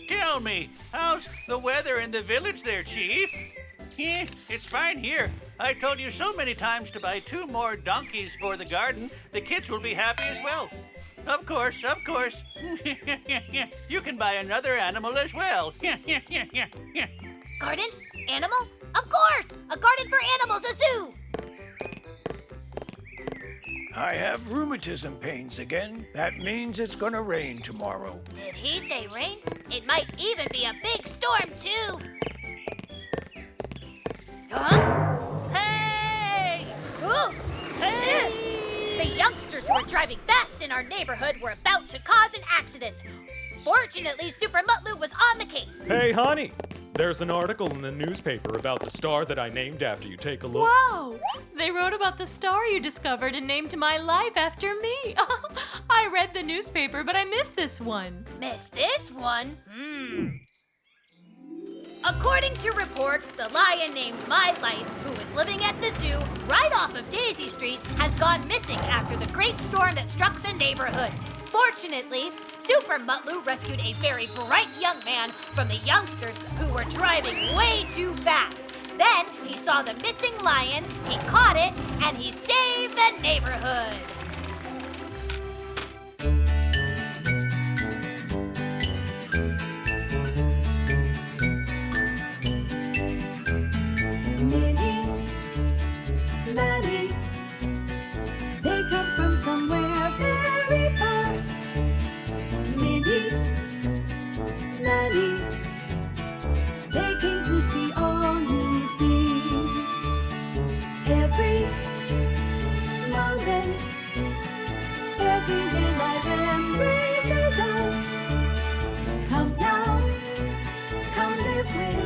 Tell me, how's the weather in the village there, Chief? It's fine here. I told you so many times to buy 2 more donkeys for the garden. The kids will be happy as well. Of course, of course. You can buy another animal as well. Garden? Animal? Of course! A garden for animals, a zoo! I have rheumatism pains again. That means it's gonna rain tomorrow. Did he say rain? It might even be a big storm, too. Huh? Hey! Ooh! Hey! The youngsters who were driving fast in our neighborhood were about to cause an accident. Fortunately, Super Mutlu was on the case. Hey, honey! There's an article in the newspaper about the star that I named after you. Take a look. Wow! They wrote about the star you discovered and named my life after me. I read the newspaper, but I missed this one. Missed this one? According to reports, the lion named My Life, who was living at the zoo right off of Daisy Street, has gone missing after the great storm that struck the neighborhood. Fortunately, Super Mutlu rescued a very bright young man from the youngsters who were driving way too fast. Then he saw the missing lion, he caught it, and he saved the neighborhood. Minnie, Maddie, they come from somewhere very far. Minnie, Maddie, they came to see all new things. Every moment, everywhere life embraces us. Come now, come live with